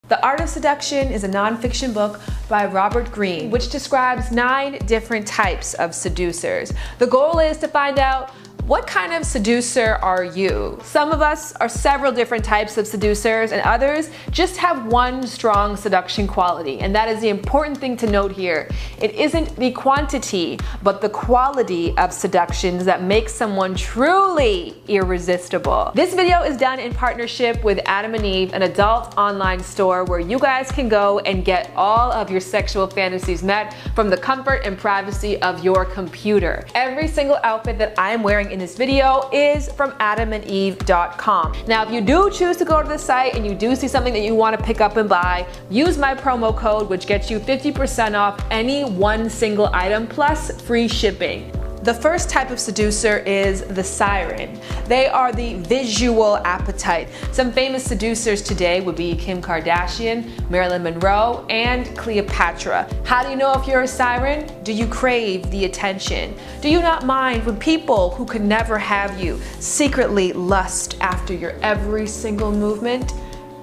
The Art of Seduction is a nonfiction book by Robert Greene, which describes 9 different types of seducers. The goal is to find out, what kind of seducer are you? Some of us are several different types of seducers, and others just have one strong seduction quality. And that is the important thing to note here. It isn't the quantity, but the quality of seductions that makes someone truly irresistible. This video is done in partnership with Adam and Eve, an adult online store where you guys can go and get all of your sexual fantasies met from the comfort and privacy of your computer. Every single outfit that I am wearing in this video is from adamandeve.com. Now, if you do choose to go to the site and you do see something that you want to pick up and buy, use my promo code, which gets you 50% off any one single item plus free shipping. The first type of seducer is the siren. They are the visual appetite. Some famous seducers today would be Kim Kardashian, Marilyn Monroe, and Cleopatra. How do you know if you're a siren? Do you crave the attention? Do you not mind when people who could never have you secretly lust after your every single movement?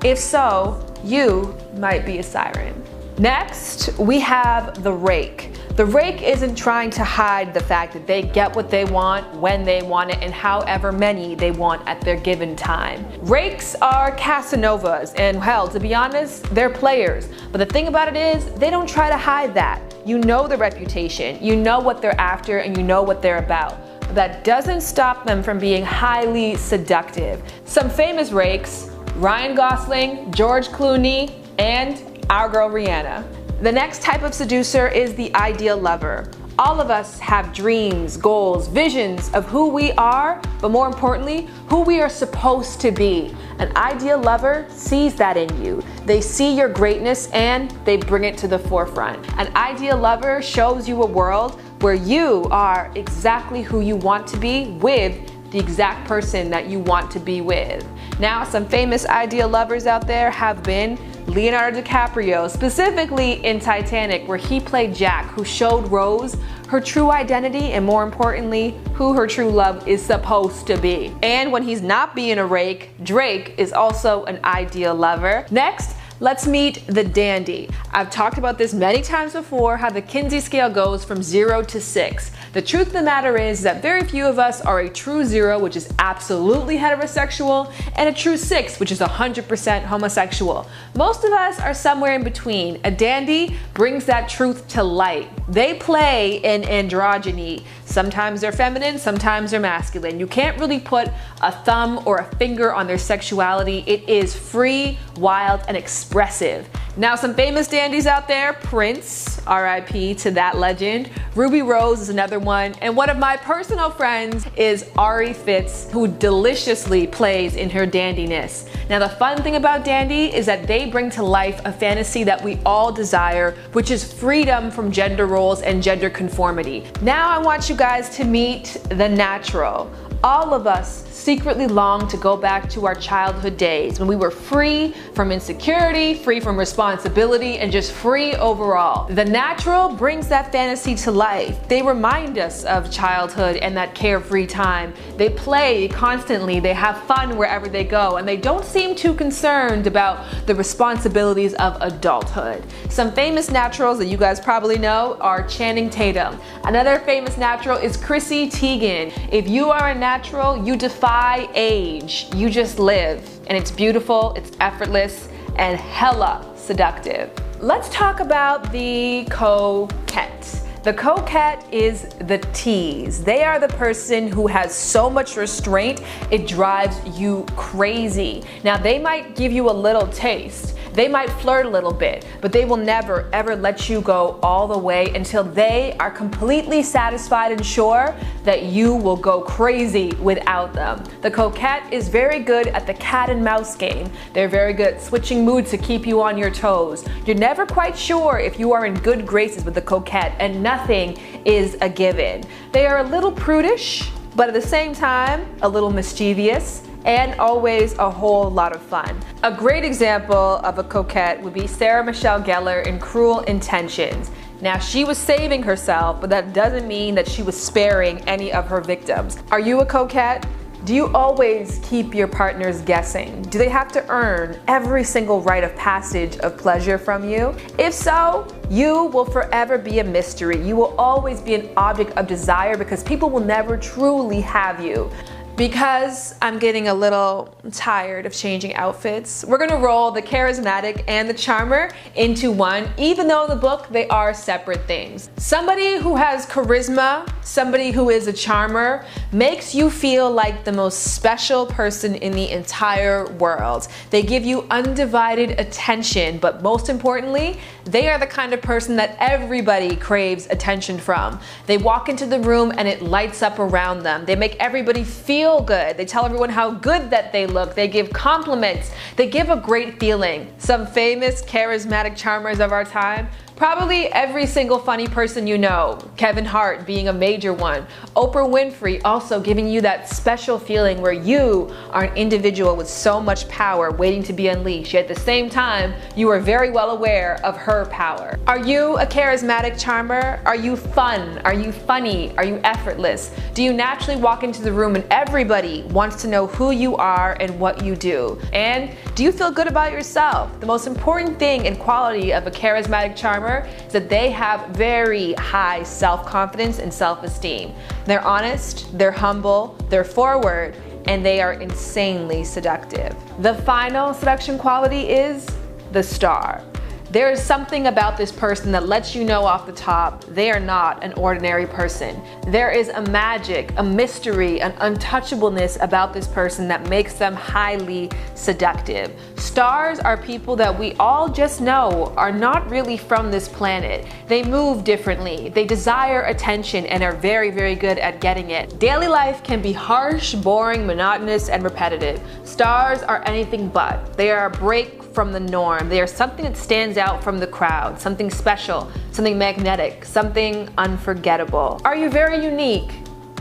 If so, you might be a siren. Next, we have the rake. The rake isn't trying to hide the fact that they get what they want, when they want it, and however many they want at their given time. Rakes are Casanovas, and hell, to be honest, they're players. But the thing about it is, they don't try to hide that. You know the reputation, you know what they're after, and you know what they're about. But that doesn't stop them from being highly seductive. Some famous rakes: Ryan Gosling, George Clooney, and our girl Rihanna. The next type of seducer is the ideal lover. All of us have dreams, goals, visions of who we are, but more importantly, who we are supposed to be. An ideal lover sees that in you. They see your greatness and they bring it to the forefront. An ideal lover shows you a world where you are exactly who you want to be with the exact person that you want to be with. Now, some famous ideal lovers out there have been Leonardo DiCaprio, specifically in Titanic, where he played Jack, who showed Rose her true identity and, more importantly, who her true love is supposed to be. And when he's not being a rake, Drake is also an ideal lover. Next, let's meet the dandy. I've talked about this many times before, how the Kinsey scale goes from 0 to 6. The truth of the matter is that very few of us are a true 0, which is absolutely heterosexual, and a true 6, which is 100% homosexual. Most of us are somewhere in between. A dandy brings that truth to light. They play in androgyny. Sometimes they're feminine, sometimes they're masculine. You can't really put a thumb or a finger on their sexuality. It is free, wild, and expressive. Now, some famous dandies out there: Prince, RIP to that legend. Ruby Rose is another one. And one of my personal friends is Ari Fitz, who deliciously plays in her dandiness. Now, the fun thing about dandy is that they bring to life a fantasy that we all desire, which is freedom from gender roles and gender conformity. Now I want you guys to meet the natural. All of us secretly long to go back to our childhood days when we were free from insecurity, free from responsibility, and just free overall. The natural brings that fantasy to life. They remind us of childhood and that carefree time. They play constantly, they have fun wherever they go, and they don't seem too concerned about the responsibilities of adulthood. Some famous naturals that you guys probably know are Channing Tatum. Another famous natural is Chrissy Teigen. If you are a natural, you defy age. You just live, and it's beautiful, it's effortless, and hella seductive. Let's talk about the coquette. The coquette is the tease. They are the person who has so much restraint, it drives you crazy. Now, they might give you a little taste. They might flirt a little bit, but they will never ever let you go all the way until they are completely satisfied and sure that you will go crazy without them. The coquette is very good at the cat and mouse game. They're very good at switching moods to keep you on your toes. You're never quite sure if you are in good graces with the coquette, and nothing is a given. They are a little prudish, but at the same time, a little mischievous, and always a whole lot of fun. A great example of a coquette would be Sarah Michelle Gellar in Cruel Intentions. Now, she was saving herself, but that doesn't mean that she was sparing any of her victims. Are you a coquette? Do you always keep your partners guessing? Do they have to earn every single rite of passage of pleasure from you? If so, you will forever be a mystery. You will always be an object of desire because people will never truly have you. Because I'm getting a little tired of changing outfits, we're gonna roll the charismatic and the charmer into one, even though in the book they are separate things. Somebody who has charisma, somebody who is a charmer, makes you feel like the most special person in the entire world. They give you undivided attention, but most importantly, they are the kind of person that everybody craves attention from. They walk into the room and it lights up around them. They make everybody feel good. They tell everyone how good that they look. They give compliments. They give a great feeling. Some famous charismatic charmers of our time, probably every single funny person you know. Kevin Hart being a major one. Oprah Winfrey also giving you that special feeling where you are an individual with so much power waiting to be unleashed. Yet at the same time, you are very well aware of her power. Are you a charismatic charmer? Are you fun? Are you funny? Are you effortless? Do you naturally walk into the room and everybody wants to know who you are and what you do? And do you feel good about yourself? The most important thing and quality of a charismatic charmer is that they have very high self-confidence and self-esteem. They're honest, they're humble, they're forward, and they are insanely seductive. The final seduction quality is the star. There is something about this person that lets you know off the top they are not an ordinary person. There is a magic, a mystery, an untouchableness about this person that makes them highly seductive. Stars are people that we all just know are not really from this planet. They move differently, they desire attention and are very, very good at getting it. Daily life can be harsh, boring, monotonous, and repetitive. Stars are anything but. They are a break from the norm. They are something that stands out from the crowd, something special, something magnetic, something unforgettable. Are you very unique?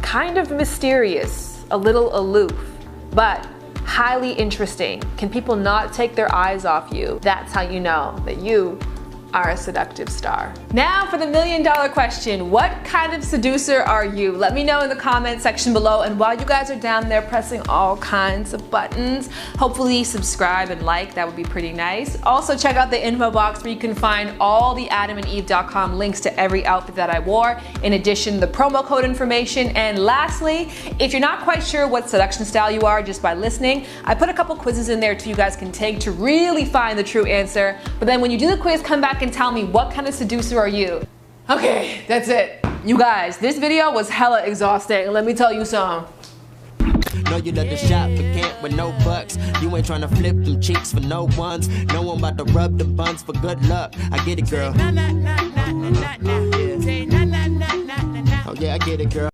Kind of mysterious, a little aloof, but highly interesting. Can people not take their eyes off you? That's how you know that you are a seductive star. Now for the $1,000,000 question. What kind of seducer are you? Let me know in the comment section below, and while you guys are down there pressing all kinds of buttons, hopefully subscribe and like, that would be pretty nice. Also check out the info box where you can find all the adamandeve.com links to every outfit that I wore, in addition the promo code information. And lastly, if you're not quite sure what seduction style you are just by listening, I put a couple quizzes in there you guys can take to really find the true answer. But then when you do the quiz, come back and tell me what kind of seducer are you. Okay, that's it. You guys, this video was hella exhausting. Let me tell you something. Know you love to shop, but can't with no bucks. You ain't trying to flip them cheeks for no ones. No one about to rub the buns for good luck. I get it, girl. Oh yeah, I get it, girl.